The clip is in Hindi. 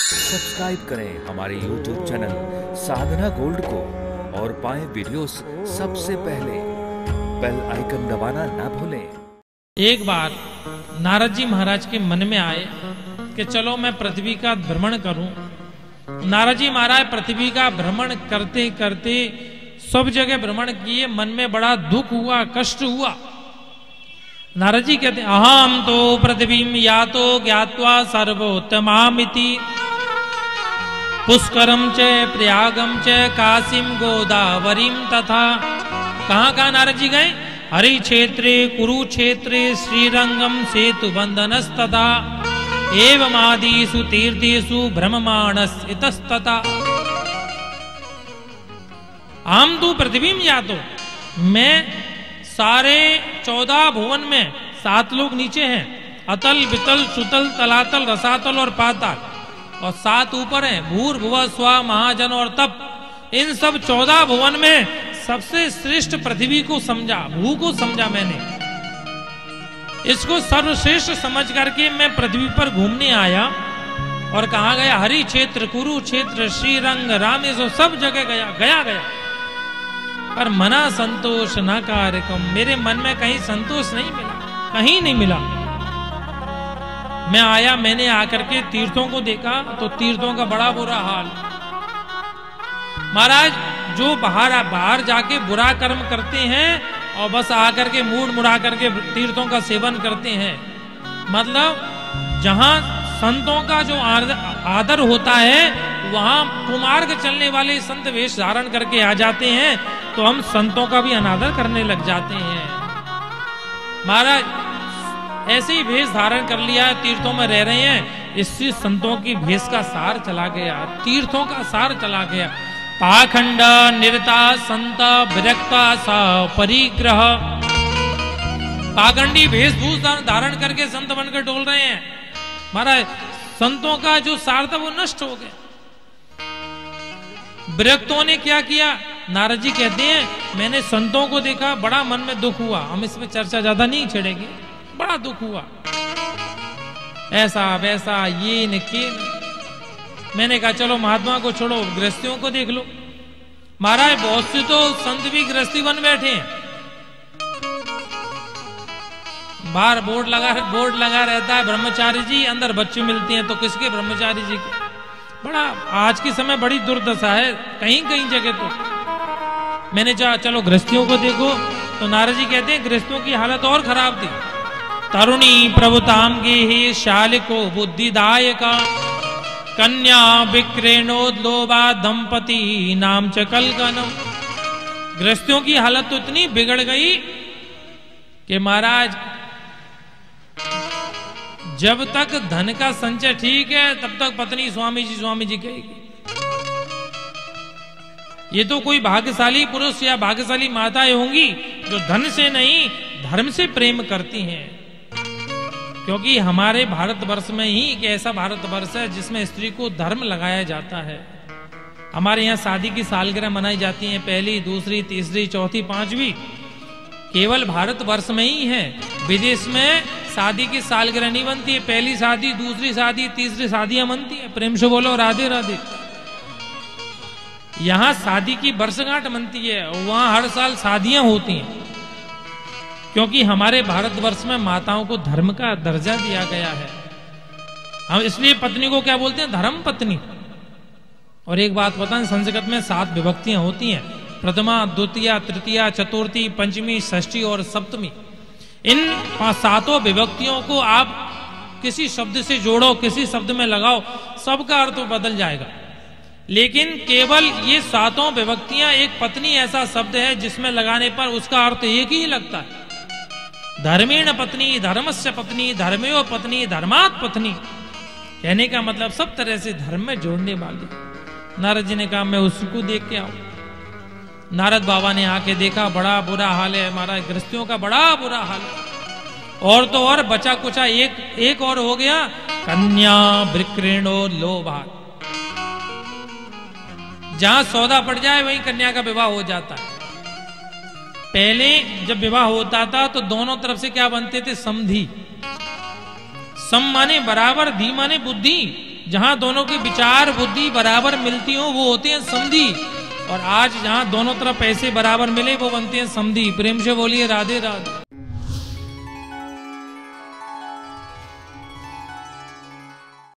सब्सक्राइब करें हमारे YouTube चैनल साधना गोल्ड को और पाएं वीडियोस सबसे पहले। बेल आइकन दबाना ना भूलें। एक बार नारद जी महाराज के मन में आए कि चलो मैं पृथ्वी का भ्रमण करूं। नारद जी महाराज पृथ्वी का भ्रमण करते करते सब जगह भ्रमण किए, मन में बड़ा दुख हुआ, कष्ट हुआ। नारद जी कहते अहम तो पृथ्वीम यातो ज्ञात्वा सर्वोत्तमामिति पुष्करम च प्रयागम च काशीम गोदावरीम तथा। कहाँ नारद जी गए? हरि क्षेत्रे कुरुक्षेत्रे श्रीरंगम सेतु बंधनस्तथा एवमादिषु तीर्थेषु भ्रममाणस इतस्तथा। आम तो पृथ्वी में या तो मैं सारे 14 भुवन में 7 लोग नीचे हैं, अतल वितल सुतल तलातल रसातल और पाताल, और 7 ऊपर हैं, भूर भुवा स्वा महाजन और तप। इन सब 14 भुवन में सबसे श्रेष्ठ पृथ्वी को समझा, भू को समझा मैंने। इसको सर्वश्रेष्ठ समझ करके मैं पृथ्वी पर घूमने आया। और कहा गया? हरि क्षेत्र कुरुक्षेत्र श्रीरंग रामेश्वर सब जगह गया पर मना संतोष न कार्यक्रम। मेरे मन में कहीं संतोष नहीं मिला, कहीं नहीं मिला। मैं आया, मैंने आकर के तीर्थों को देखा तो तीर्थों का बड़ा बुरा हाल। महाराज जो बाहर जाके बुरा कर्म करते हैं और बस आकर के मुड़ा करके तीर्थों का सेवन करते हैं, मतलब जहां संतों का जो आदर होता है वहां कुमार्ग चलने वाले संत वेश धारण करके आ जाते हैं, तो हम संतों का भी अनादर करने लग जाते हैं। महाराज ऐसे ही भेष धारण कर लिया, तीर्थों में रह रहे हैं, इससे संतों की भेष का सार चला गया, तीर्थों का सार चला गया। पाखंड निरता संत विरक्ता सा परिग्रह। पाखंडी वेशभूषा धारण करके संत बनकर डोल रहे हैं। महाराज संतों का जो सार था वो नष्ट हो गया। विरक्तों ने क्या किया? नारद जी कहते हैं मैंने संतों को देखा, बड़ा मन में दुख हुआ। हम इसमें चर्चा ज्यादा नहीं छेड़ेंगे, बड़ा दुख हुआ, ऐसा वैसा ये न के। मैंने कहा चलो महात्मा को छोड़ो, गृहस्थियों को देख लो। महाराज बहुत से तो संत भी गृहस्थी बन बैठे हैं। बाहर बोर्ड लगा रहता है ब्रह्मचारी जी, अंदर बच्चे मिलते हैं तो किसके? ब्रह्मचारी जी के। बड़ा आज के समय बड़ी दुर्दशा है कहीं कहीं जगह तो। मैंने कहा चलो गृहस्थियों को देखो, तो नारद जी कहते हैं गृहस्थियों की हालत और खराब थी। तरुणी प्रभुताम गे हे शालिको बुद्धिदायका कन्या विक्रेणोद्लोभा दंपति नाम च कलगनम। गृहस्थियों की हालत तो इतनी बिगड़ गई कि महाराज जब तक धन का संचय ठीक है तब तक पत्नी स्वामी जी कहेगी। ये तो कोई भाग्यशाली पुरुष या भाग्यशाली माताएं होंगी जो धन से नहीं धर्म से प्रेम करती हैं। क्योंकि हमारे भारतवर्ष में ही एक ऐसा भारतवर्ष है जिसमें स्त्री को धर्म लगाया जाता है। हमारे यहाँ शादी की सालगिरह मनाई जाती है, पहली दूसरी तीसरी चौथी पांचवी, केवल भारतवर्ष में ही है। विदेश में शादी की सालगिरह नहीं बनती है, पहली शादी दूसरी शादी तीसरी शादियां बनती है। प्रेम से बोलो राधे राधे। यहाँ शादी की वर्षगांठ बनती है, वहां हर साल शादियां होती हैं। क्योंकि हमारे भारतवर्ष में माताओं को धर्म का दर्जा दिया गया है। हम इसलिए पत्नी को क्या बोलते हैं? धर्म पत्नी। और एक बात बताएं, संस्कृत में 7 विभक्तियां होती हैं, प्रथमा द्वितीया तृतीया चतुर्थी पंचमी षष्ठी और सप्तमी। इन 7 विभक्तियों को आप किसी शब्द से जोड़ो, किसी शब्द में लगाओ, सबका अर्थ बदल जाएगा। लेकिन केवल ये 7 विभक्तियां, एक पत्नी ऐसा शब्द है जिसमें लगाने पर उसका अर्थ एक ही लगता है। धर्मेण पत्नी धर्मस्य पत्नी धर्मेव पत्नी धर्मात् पत्नी। कहने का मतलब सब तरह से धर्म में जोड़ने वाली। नारद जी ने कहा मैं उसको देख के आऊं। नारद बाबा ने आके देखा, बड़ा बुरा हाल है हमारा, गृहस्थियों का बड़ा बुरा हाल है। और तो और बचा कुचा एक और हो गया, कन्या विक्रेणो लोभा। जहां सौदा पड़ जाए वहीं कन्या का विवाह हो जाता है। पहले जब विवाह होता था तो दोनों तरफ से क्या बनते थे? समधी। सम माने बराबर, धी माने बुद्धि। जहां दोनों की विचार बुद्धि बराबर मिलती हो वो होते हैं समधी, और आज जहां दोनों तरफ पैसे बराबर मिले वो बनते हैं समधी। प्रेम से बोलिए राधे राधे।